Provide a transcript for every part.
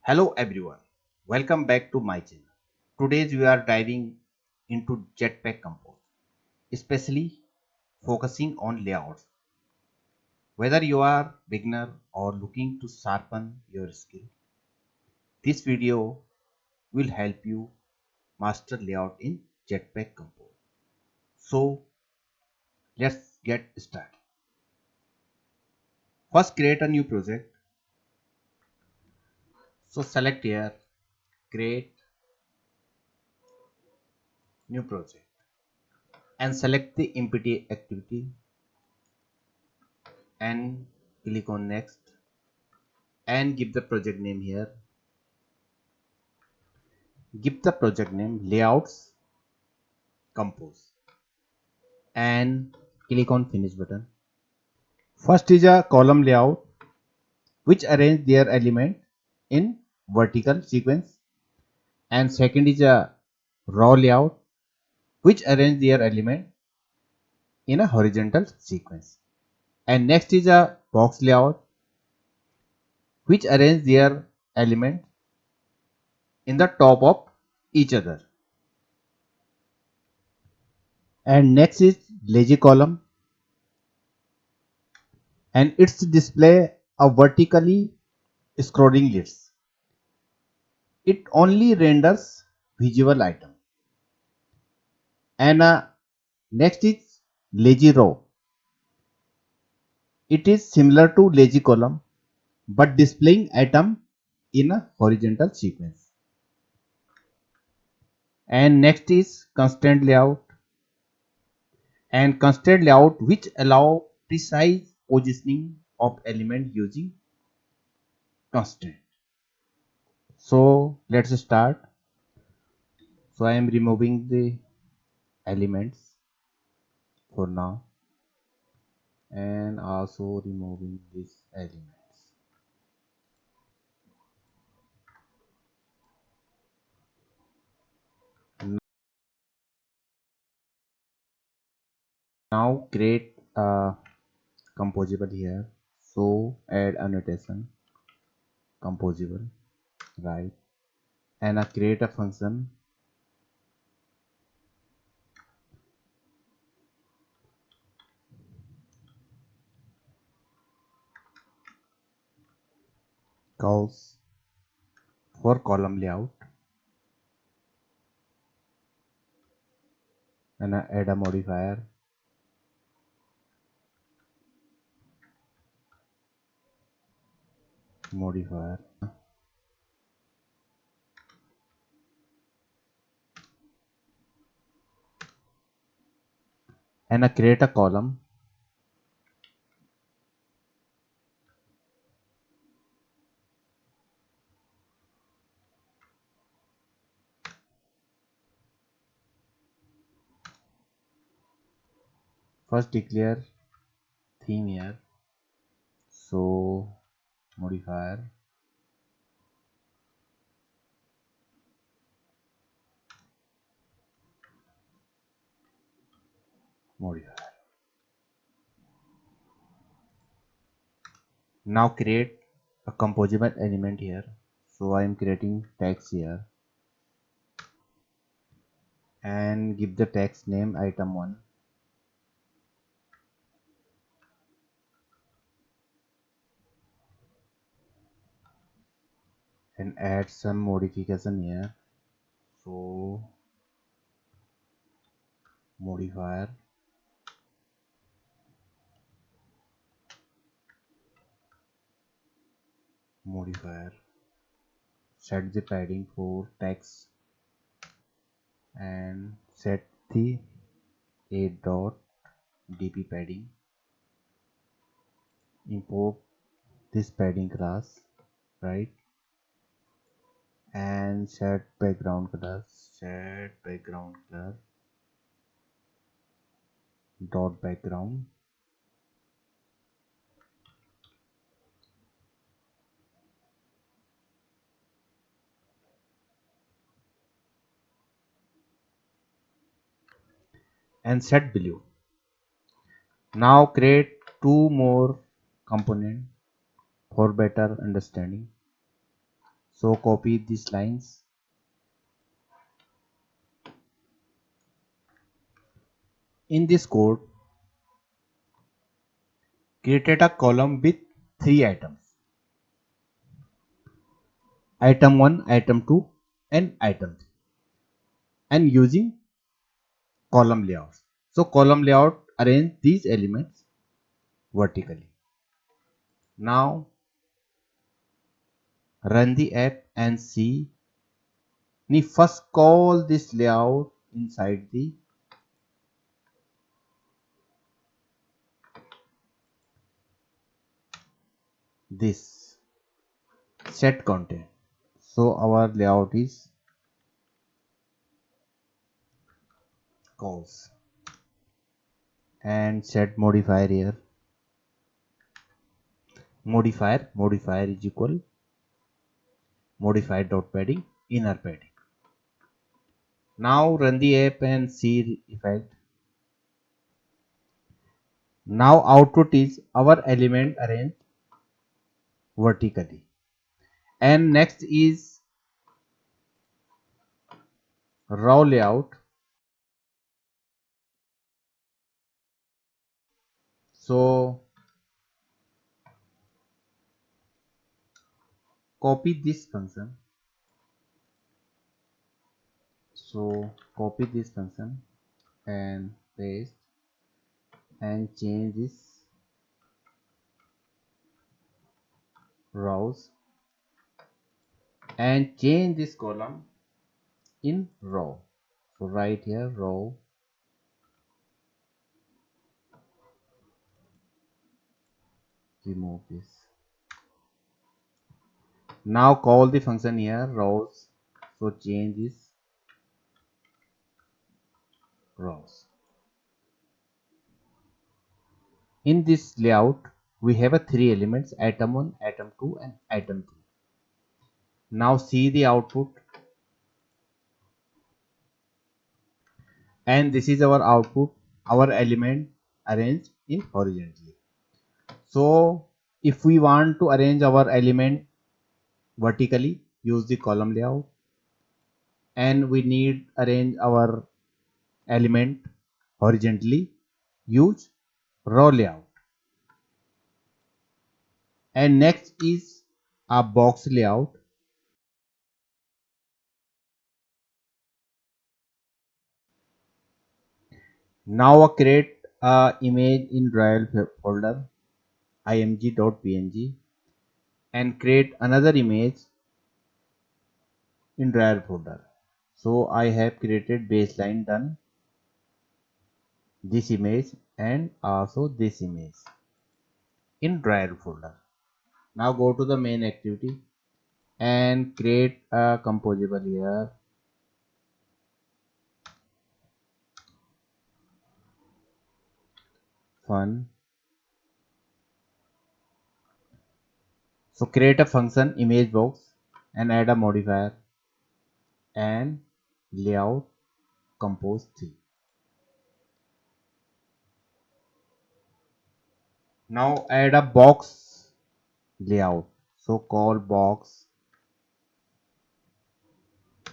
Hello everyone, welcome back to my channel. Today we are diving into Jetpack Compose, especially focusing on layouts. Whether you are beginner or looking to sharpen your skill, this video will help you master layout in Jetpack Compose. So let's get started. First create a new project. So select here, create new project and select the empty activity and click on next and give the project name here. Give the project name layouts compose and click on finish button. First is a column layout which arrange their element in vertical sequence, and second is a row layout which arrange their element in a horizontal sequence, and next is a box layout which arrange their element in the top of each other, and next is lazy column and its display a vertically scrolling list. It only renders visual item. And next is lazy row. It is similar to lazy column but displaying item in a horizontal sequence. And next is constraint layout, and constraint layout which allow precise positioning of element using constraint. So let's start. So I am removing the elements for now and also removing these elements. Now create a composable here. So add annotation composable, right? And create a function calls for column layout, and add a modifier, and create a column. First declare theme here. So modifier, modifier. Now create a composable element here. So I am creating text here and give the text name item1, and add some modification here. So modifier, modifier, set the padding for text and set the a.dp padding. Import this padding class, right? And set background color, dot background, and set blue. Now create two more component for better understanding. So copy these lines. In this code, created a column with 3 items. Item 1, item 2 and item 3, and using column layouts. So column layout arrange these elements vertically. Now run the app and see. We first call this layout inside the this set content. So our layout is calls and set modifier here. Modifier is equal modifier dot padding inner padding. Now run the app and see effect. Now output is our element arranged vertically. And next is raw layout. So copy this function. So copy this function and paste and change this rows and change this column in row. So right here row, remove this. Now call the function here rows. So change this rows. In this layout we have a 3 elements, item 1, item 2 and item 3. Now see the output, and this is our output, our element arranged in horizontally. So if we want to arrange our element vertically, use the column layout, and we need arrange our element horizontally, use row layout. And next is a box layout. Now create a image in drive folder img.png and create another image in drive folder. So I have created baseline, done this image and also this image in drive folder. Now go to the main activity and create a composable here. Fun. So create a function image box and add a modifier and layout compose 3. Now add a box layout. So call box,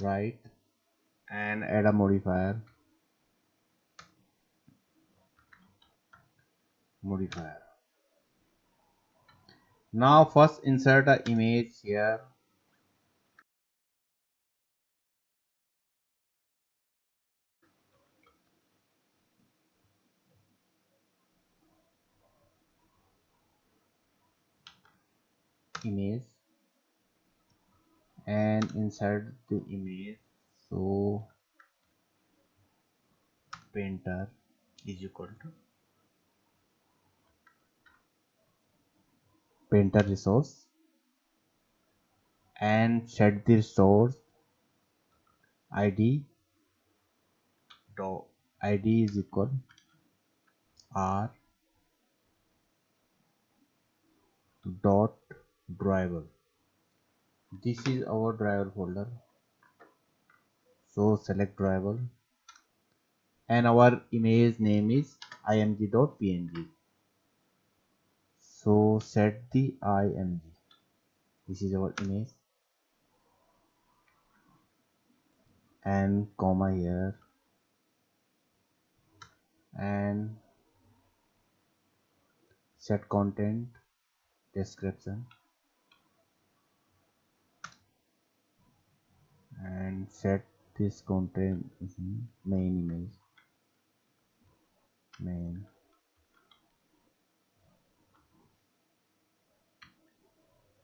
right, and add a modifier. Now first insert a image here. Image and insert the image. So painter is equal to painter resource and set the resource id dot id is equal r dot driver. This is our driver folder. So select driver and our image name is img.png. So set the img. This is our image and comma here and set content description and set this content main image main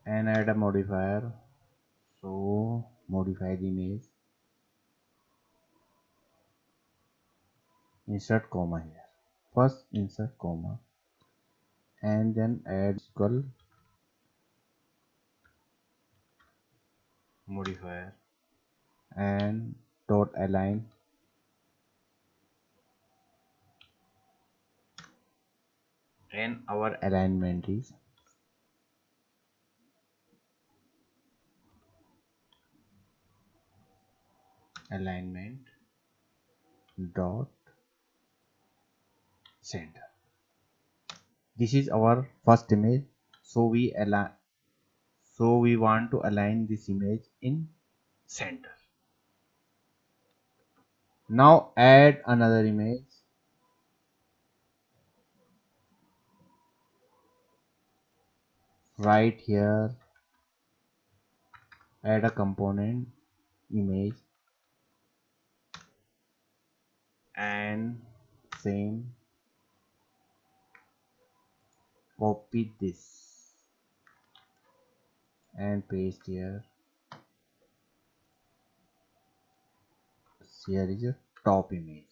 and add a modifier. So modify the image, insert comma here, first insert comma and then add equal modifier and dot align and our alignment is alignment dot center. This is our first image, so we align, so we want to align this image in center. Now add another image right here, add a component image and same, copy this and paste here. Here is a top image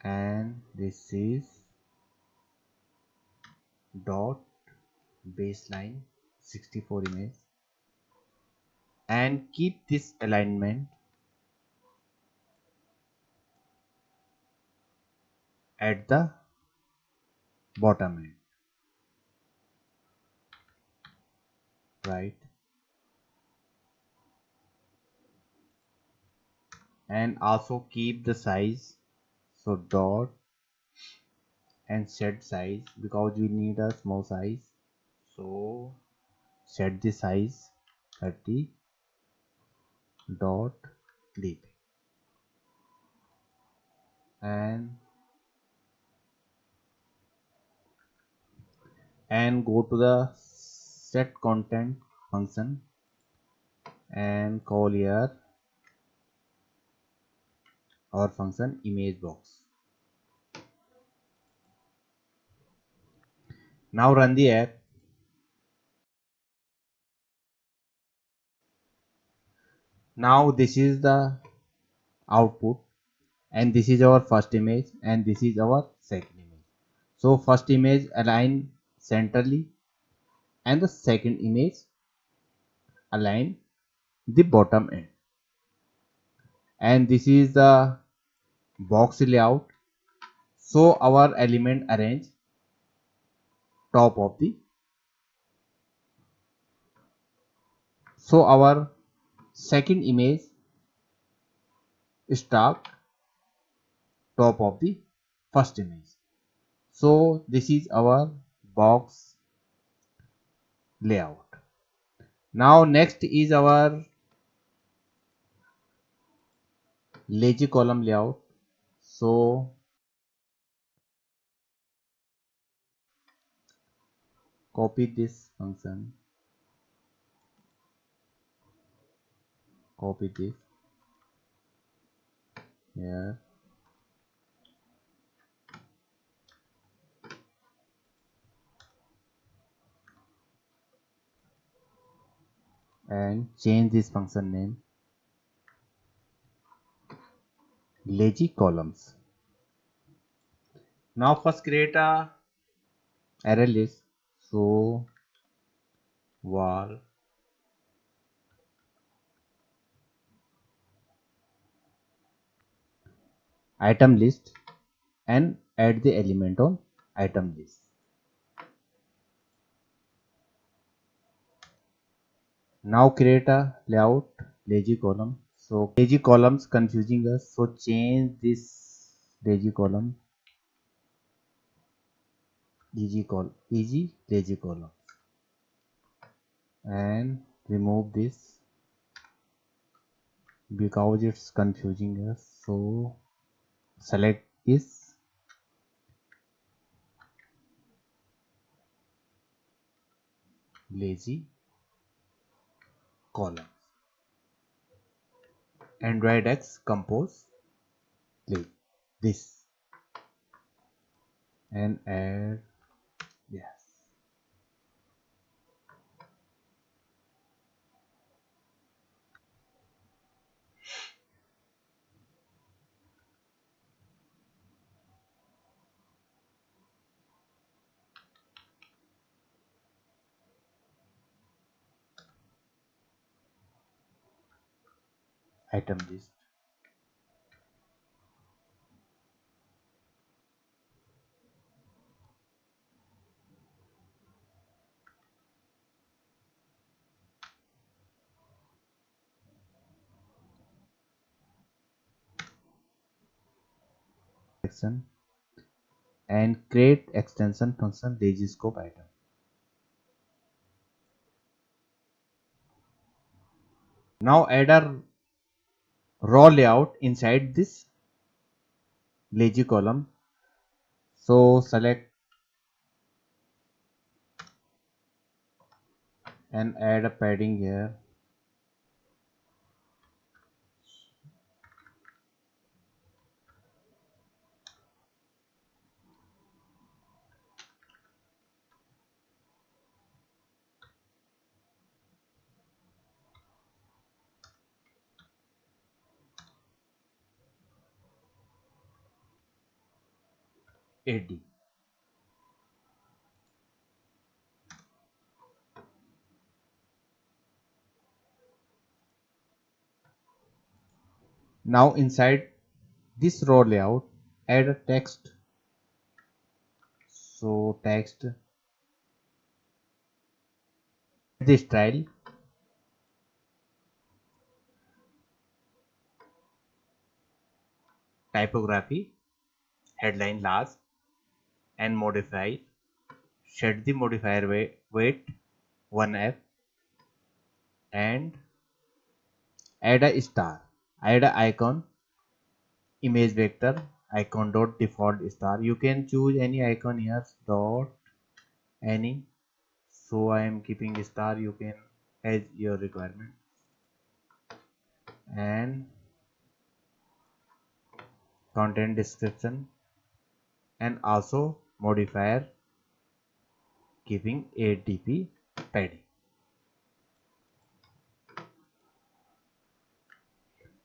and this is dot baseline 64 image and keep this alignment at the bottom end, right, and also keep the size, so dot and set size because we need a small size, so set the size 30 dot dp and go to the set content function and call here our function image box. Now run the app. Now this is the output and this is our first image and this is our second image. So first image align centrally and the second image align the bottom end, and this is the box layout, so our element arrange top of the, so our second image start top of the first image. So this is our box layout. Now next is our lazy column layout. So copy this function, copy this here and change this function name lazy columns. Now first create a array list, so var item list and add the element on item list. Now create a layout lazy column. So lazy columns confusing us, so change this lazy column easy lazy column and remove this because it's confusing us. So select this lazy column. Android X compose, click this and add, yes, item list. Section and create extension function lazy scope item. Now add a raw layout inside this lazy column. So select and add a padding here. AD. Now inside this raw layout, add a text. So text, the style, typography, headline last, and modify. Set the modifier weight 1F and add a star. Add a icon, image vector, icon dot default star. You can choose any icon here, dot any. So I am keeping star. You can as your requirement. And content description and also modifier keeping ADP padding.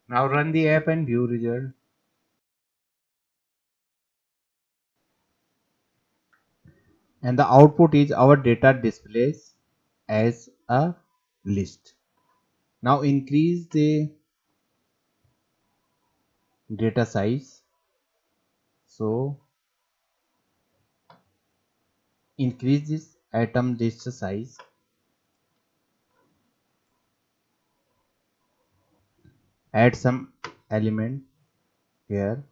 Now run the app and view result. And the output is our data displays as a list. Now increase the data size. So increase this item list size. Add some element here.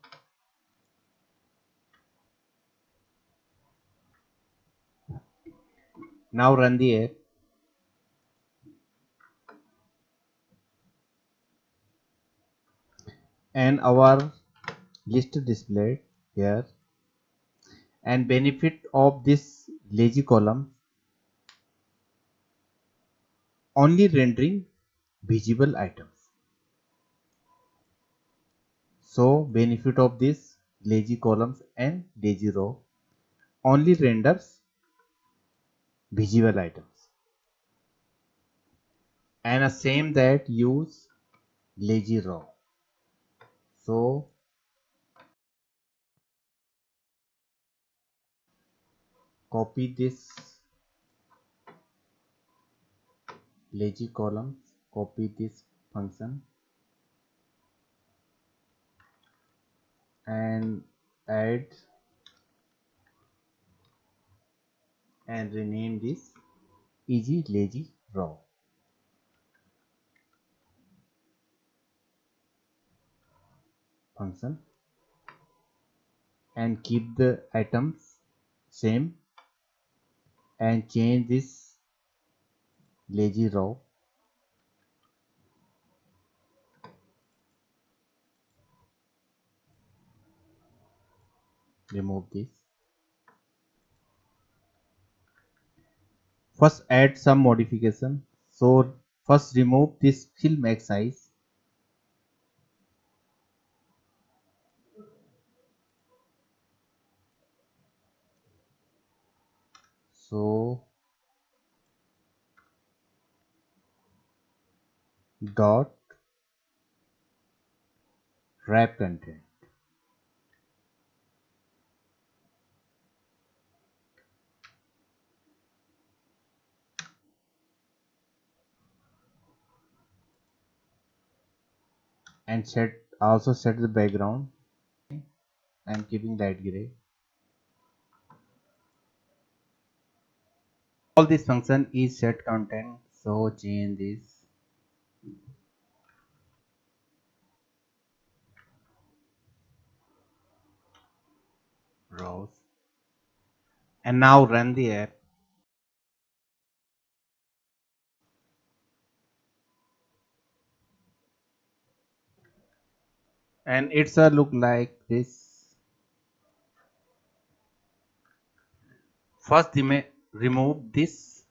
Now run the app. And our list displayed here. And benefit of this lazy column, only rendering visible items. So benefit of this lazy columns and lazy row, only renders visible items. And a same that use lazy row. So copy this lazy columns, copy this function and add and rename this easy lazy row function and keep the items same and change this lazy row remove this. First add some modification. So first remove this fill max size. So dot wrap content. And set the background. I'm keeping light gray. All this function is set content. So change this. Rows. And now run the app. And it's a look like this. First remove this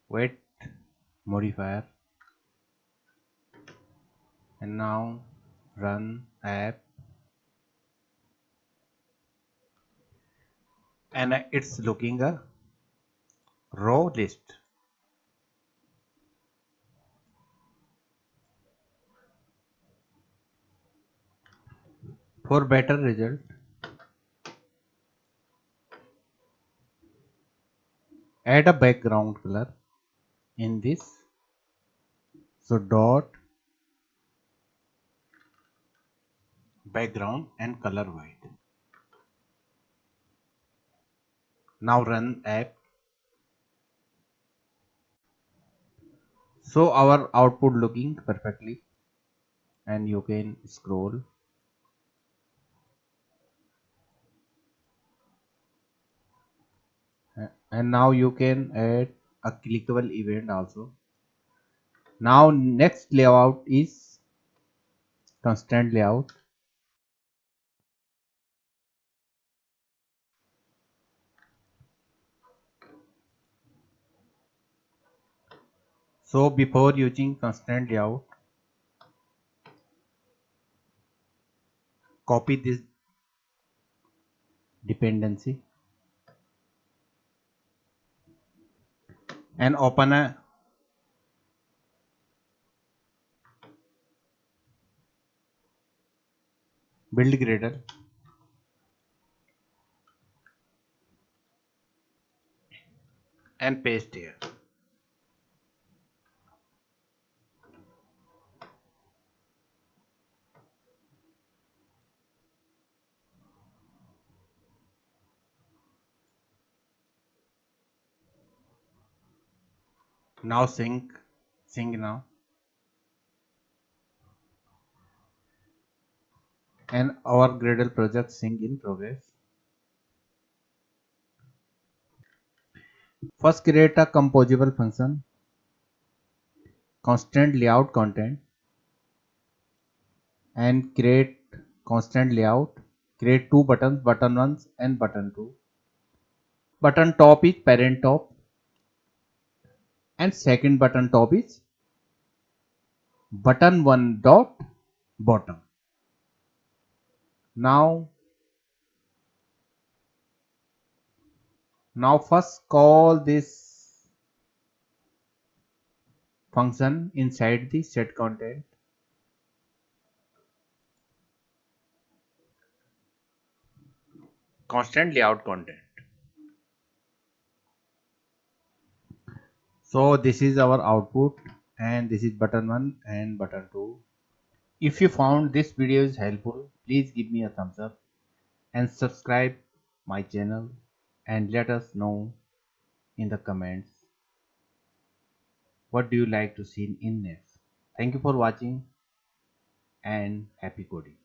wet modifier. And now run app. And it's looking a row list. For better result, add a background color in this. So dot background and color white. Now run app. So our output looking perfectly, and you can scroll. And now you can add a clickable event also. Now next layout is constant layout. So before using constant layout, copy this dependency and open a build gradle and paste here. Now sync now, and our Gradle project sync in progress. First create a composable function, constant layout content, and create constant layout. Create two buttons, button 1 and button 2. Button top is parent top, and second button top is button 1 dot bottom. Now first call this function inside the set content. Constant layout content. So this is our output, and this is button 1 and button 2. If you found this video is helpful, please give me a thumbs up and subscribe my channel, and let us know in the comments what do you like to see in next. Thank you for watching, and happy coding.